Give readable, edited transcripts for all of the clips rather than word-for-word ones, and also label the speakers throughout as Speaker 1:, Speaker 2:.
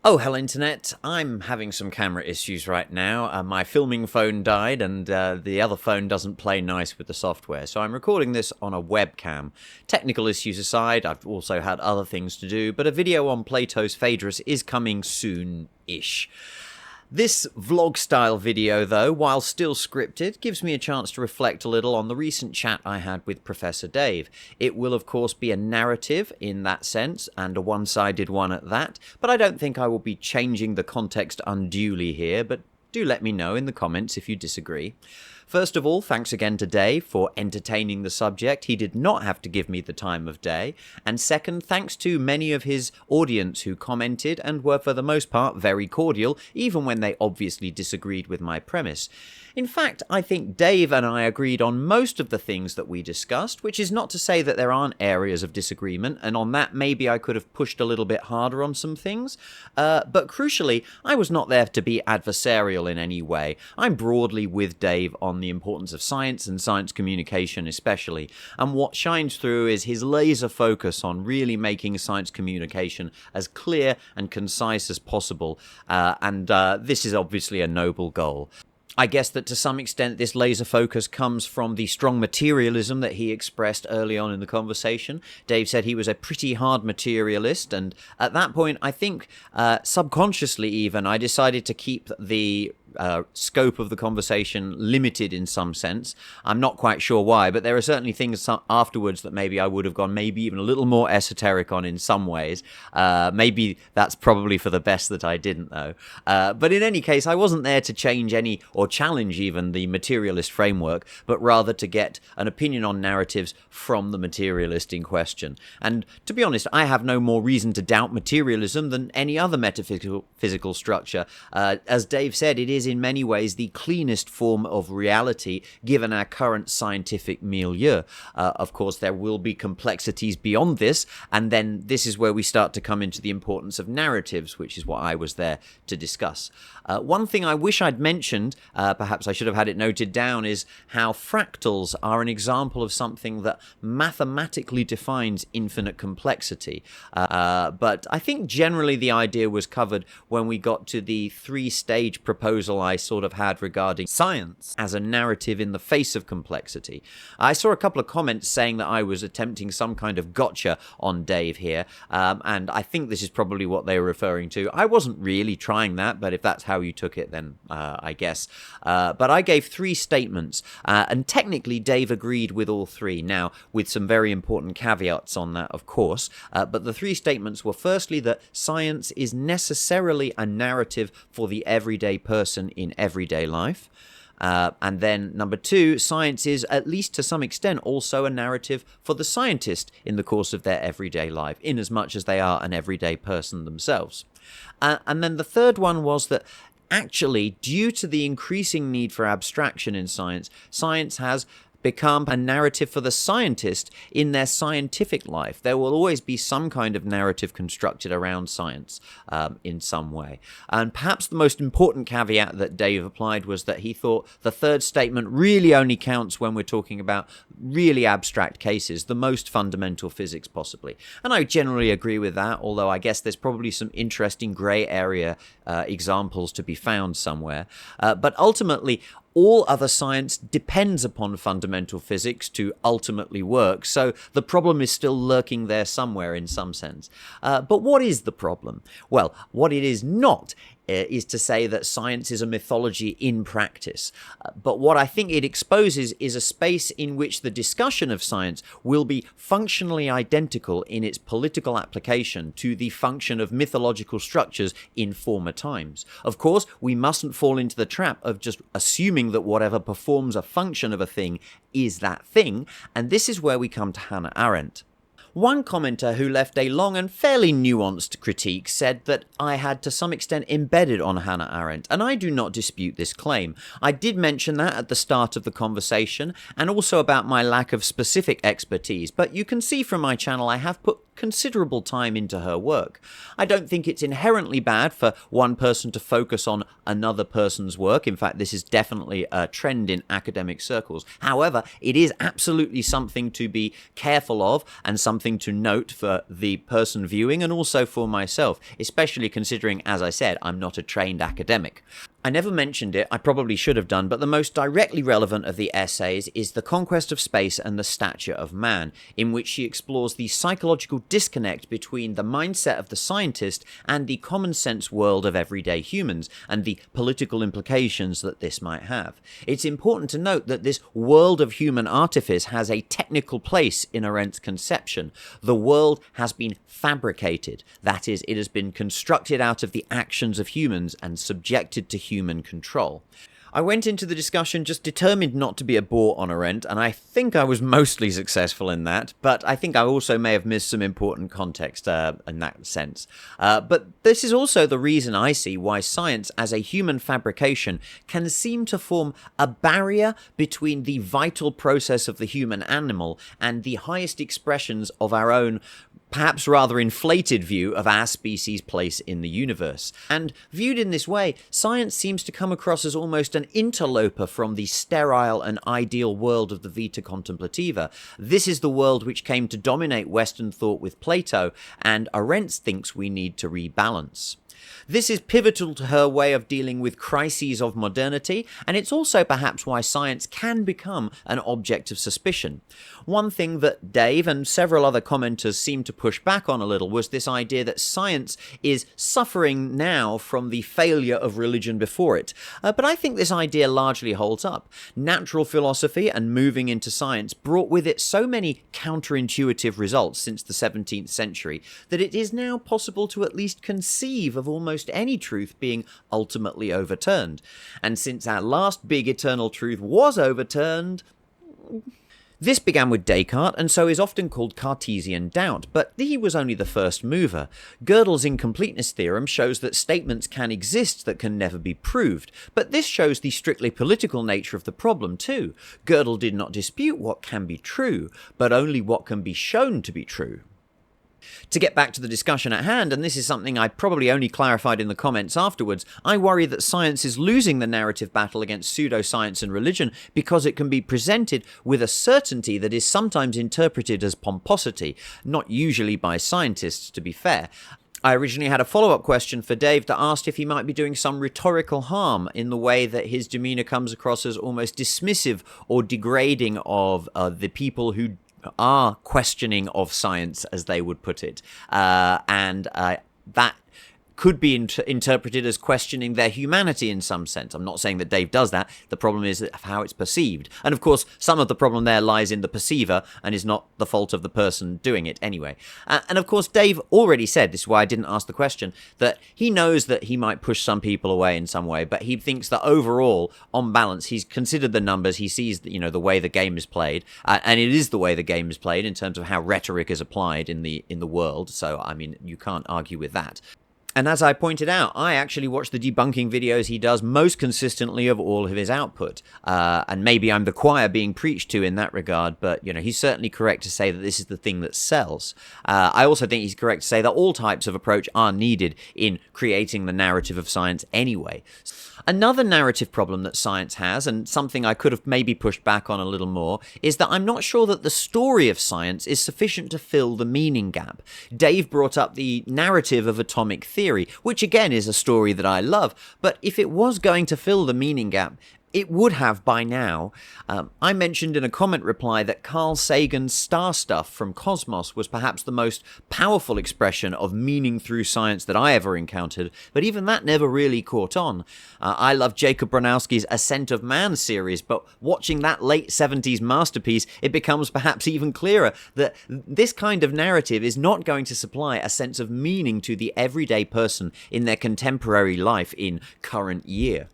Speaker 1: Oh, hello Internet. I'm having some camera issues right now. My filming phone died and the other phone doesn't play nice with the software, so I'm recording this on a webcam. Technical issues aside, I've also had other things to do, but a video on Plato's Phaedrus is coming soon-ish. This vlog-style video, though, while still scripted, gives me a chance to reflect a little on the recent chat I had with Professor Dave. It will, of course, be a narrative in that sense, and a one-sided one at that, but I don't think I will be changing the context unduly here, but do let me know in the comments if you disagree. First of all, thanks again to Dave for entertaining the subject. He did not have to give me the time of day. And second, thanks to many of his audience who commented and were for the most part very cordial, even when they obviously disagreed with my premise. In fact, I think Dave and I agreed on most of the things that we discussed, which is not to say that there aren't areas of disagreement, and on that maybe I could have pushed a little bit harder on some things. But crucially, I was not there to be adversarial in any way. I'm broadly with Dave on the importance of science and science communication especially, and what shines through is his laser focus on really making science communication as clear and concise as possible, and this is obviously a noble goal. I guess that to some extent this laser focus comes from the strong materialism that he expressed early on in the conversation. Dave said he was a pretty hard materialist, and at that point I think subconsciously even I decided to keep the scope of the conversation limited in some sense. I'm not quite sure why, but there are certainly things afterwards that maybe I would have gone maybe even a little more esoteric on in some ways. Maybe that's probably for the best that I didn't, though. But in any case, I wasn't there to change any or challenge even the materialist framework, but rather to get an opinion on narratives from the materialist in question. And to be honest, I have no more reason to doubt materialism than any other metaphysical structure. As Dave said, it is in many ways the cleanest form of reality given our current scientific milieu. Of course, there will be complexities beyond this, and then this is where we start to come into the importance of narratives, which is what I was there to discuss. One thing I wish I'd mentioned, perhaps I should have had it noted down, is how fractals are an example of something that mathematically defines infinite complexity. But I think generally the idea was covered when we got to the three-stage proposal I sort of had regarding science as a narrative in the face of complexity. I saw a couple of comments saying that I was attempting some kind of gotcha on Dave here, and I think this is probably what they were referring to. I wasn't really trying that, but if that's how you took it, then I guess. But I gave three statements, and technically Dave agreed with all three. Now, with some very important caveats on that, of course, but the three statements were firstly that science is necessarily a narrative for the everyday person in everyday life. And then number two, science is, at least to some extent, also a narrative for the scientist in the course of their everyday life, in as much as they are an everyday person themselves. And then the third one was that actually, due to the increasing need for abstraction in science, science has become a narrative for the scientist in their scientific life. There will always be some kind of narrative constructed around science in some way. And perhaps the most important caveat that Dave applied was that he thought the third statement really only counts when we're talking about really abstract cases, the most fundamental physics possibly. And I generally agree with that, although I guess there's probably some interesting grey area examples to be found somewhere. But ultimately, all other science depends upon fundamental physics to ultimately work, so the problem is still lurking there somewhere in some sense. But what is the problem? Well, what it is not is to say that science is a mythology in practice. But what I think it exposes is a space in which the discussion of science will be functionally identical in its political application to the function of mythological structures in former times. Of course, we mustn't fall into the trap of just assuming that whatever performs a function of a thing is that thing, and this is where we come to Hannah Arendt. One commenter who left a long and fairly nuanced critique said that I had to some extent embedded on Hannah Arendt, and I do not dispute this claim. I did mention that at the start of the conversation, and also about my lack of specific expertise, but you can see from my channel I have put considerable time into her work. I don't think it's inherently bad for one person to focus on another person's work. In fact, this is definitely a trend in academic circles. However, it is absolutely something to be careful of and something something to note for the person viewing and also for myself, especially considering, as I said, I'm not a trained academic. I never mentioned it, I probably should have done, but the most directly relevant of the essays is The Conquest of Space and the Stature of Man, in which she explores the psychological disconnect between the mindset of the scientist and the common sense world of everyday humans, and the political implications that this might have. It's important to note that this world of human artifice has a technical place in Arendt's conception. The world has been fabricated, that is, it has been constructed out of the actions of humans and subjected to human control. I went into the discussion just determined not to be a bore on Arendt, and I think I was mostly successful in that, but I think I also may have missed some important context in that sense. But this is also the reason I see why science as a human fabrication can seem to form a barrier between the vital process of the human animal and the highest expressions of our own perhaps rather inflated view of our species' place in the universe. And viewed in this way, science seems to come across as almost an interloper from the sterile and ideal world of the Vita Contemplativa. This is the world which came to dominate Western thought with Plato, and Arendt thinks we need to rebalance. This is pivotal to her way of dealing with crises of modernity, and it's also perhaps why science can become an object of suspicion. One thing that Dave and several other commenters seemed to push back on a little was this idea that science is suffering now from the failure of religion before it. But I think this idea largely holds up. Natural philosophy and moving into science brought with it so many counterintuitive results since the 17th century that it is now possible to at least conceive of almost any truth being ultimately overturned. And since our last big eternal truth was overturned, this began with Descartes, and so is often called Cartesian doubt, but he was only the first mover. Gödel's incompleteness theorem shows that statements can exist that can never be proved, but this shows the strictly political nature of the problem too. Gödel did not dispute what can be true, but only what can be shown to be true. To get back to the discussion at hand, and this is something I probably only clarified in the comments afterwards, I worry that science is losing the narrative battle against pseudoscience and religion because it can be presented with a certainty that is sometimes interpreted as pomposity, not usually by scientists, to be fair. I originally had a follow-up question for Dave that asked if he might be doing some rhetorical harm in the way that his demeanor comes across as almost dismissive or degrading of the people who are questioning of science, as they would put it, and that could be interpreted as questioning their humanity in some sense. I'm not saying that Dave does that. The problem is how it's perceived. And of course, some of the problem there lies in the perceiver and is not the fault of the person doing it anyway. And of course, Dave already said, this is why I didn't ask the question, that he knows that he might push some people away in some way, but he thinks that overall, on balance, he's considered the numbers, he sees, the way the game is played, and it is the way the game is played in terms of how rhetoric is applied in the world. So, I mean, you can't argue with that. And as I pointed out, I actually watch the debunking videos he does most consistently of all of his output. And maybe I'm the choir being preached to in that regard, but, he's certainly correct to say that this is the thing that sells. I also think he's correct to say that all types of approach are needed in creating the narrative of science anyway. Another narrative problem that science has, and something I could have maybe pushed back on a little more, is that I'm not sure that the story of science is sufficient to fill the meaning gap. Dave brought up the narrative of atomic theory, which again is a story that I love, but if it was going to fill the meaning gap, it would have by now. I mentioned in a comment reply that Carl Sagan's star stuff from Cosmos was perhaps the most powerful expression of meaning through science that I ever encountered, but even that never really caught on. I love Jacob Bronowski's Ascent of Man series, but watching that late 70s masterpiece, it becomes perhaps even clearer that this kind of narrative is not going to supply a sense of meaning to the everyday person in their contemporary life in current year.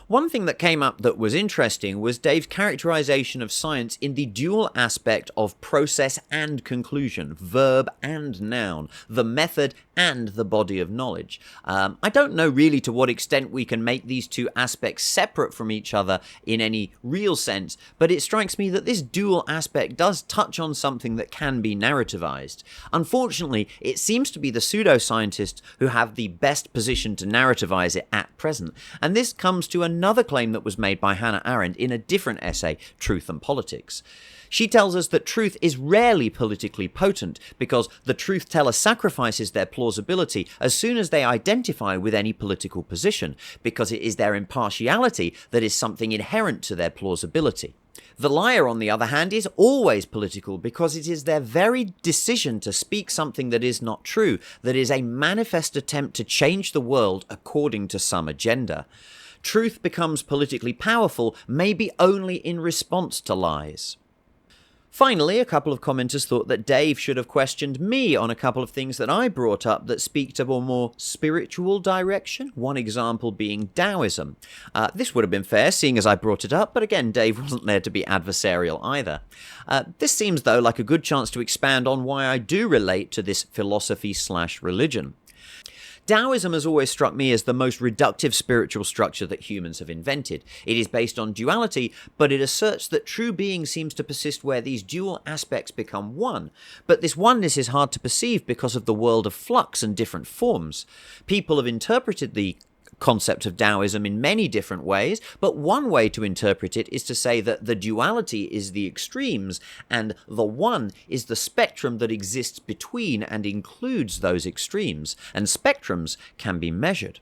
Speaker 1: One thing that came up that was interesting was Dave's characterization of science in the dual aspect of process and conclusion, verb and noun, the method and the body of knowledge. I don't know really to what extent we can make these two aspects separate from each other in any real sense, but it strikes me that this dual aspect does touch on something that can be narrativized. Unfortunately, it seems to be the pseudoscientists who have the best position to narrativize it at present, and this comes to a another claim that was made by Hannah Arendt in a different essay, Truth and Politics. She tells us that truth is rarely politically potent because the truth teller sacrifices their plausibility as soon as they identify with any political position, because it is their impartiality that is something inherent to their plausibility. The liar, on the other hand, is always political because it is their very decision to speak something that is not true, that is a manifest attempt to change the world according to some agenda. Truth becomes politically powerful maybe only in response to lies. Finally, a couple of commenters thought that Dave should have questioned me on a couple of things that I brought up that speak to a more spiritual direction, one example being Taoism. This would have been fair, seeing as I brought it up, but again, Dave wasn't there to be adversarial either. This seems, though, like a good chance to expand on why I do relate to this philosophy/religion. Taoism has always struck me as the most reductive spiritual structure that humans have invented. It is based on duality, but it asserts that true being seems to persist where these dual aspects become one. But this oneness is hard to perceive because of the world of flux and different forms. People have interpreted the concept of Taoism in many different ways, but one way to interpret it is to say that the duality is the extremes and the one is the spectrum that exists between and includes those extremes, and spectrums can be measured.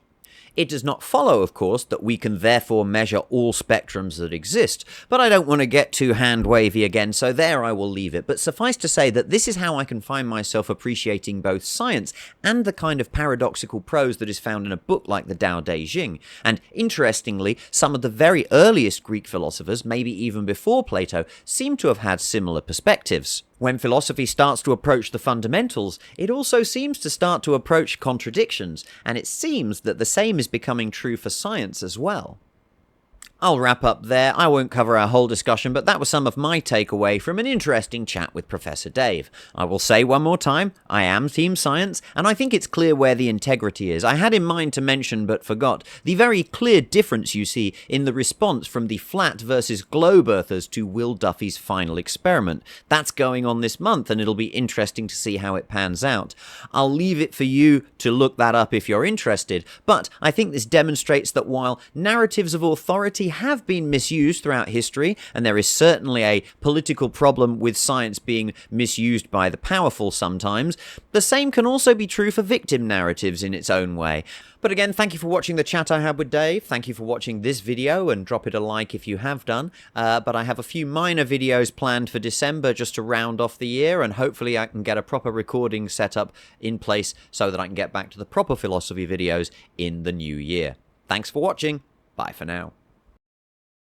Speaker 1: It does not follow, of course, that we can therefore measure all spectrums that exist, but I don't want to get too hand-wavy again, so there I will leave it. But suffice to say that this is how I can find myself appreciating both science and the kind of paradoxical prose that is found in a book like the Tao Te Ching. And interestingly, some of the very earliest Greek philosophers, maybe even before Plato, seem to have had similar perspectives. When philosophy starts to approach the fundamentals, it also seems to start to approach contradictions, and it seems that the same is becoming true for science as well. I'll wrap up there. I won't cover our whole discussion, but that was some of my takeaway from an interesting chat with Professor Dave. I will say one more time, I am Team Science, and I think it's clear where the integrity is. I had in mind to mention, but forgot, the very clear difference you see in the response from the flat versus globe earthers to Will Duffy's final experiment. That's going on this month, and it'll be interesting to see how it pans out. I'll leave it for you to look that up if you're interested, but I think this demonstrates that while narratives of authority have been misused throughout history, and there is certainly a political problem with science being misused by the powerful sometimes, the same can also be true for victim narratives in its own way. But again, thank you for watching the chat I had with Dave. Thank you for watching this video, and drop it a like if you have done. But I have a few minor videos planned for December just to round off the year, and hopefully I can get a proper recording set up in place so that I can get back to the proper philosophy videos in the new year. Thanks for watching. Bye for now.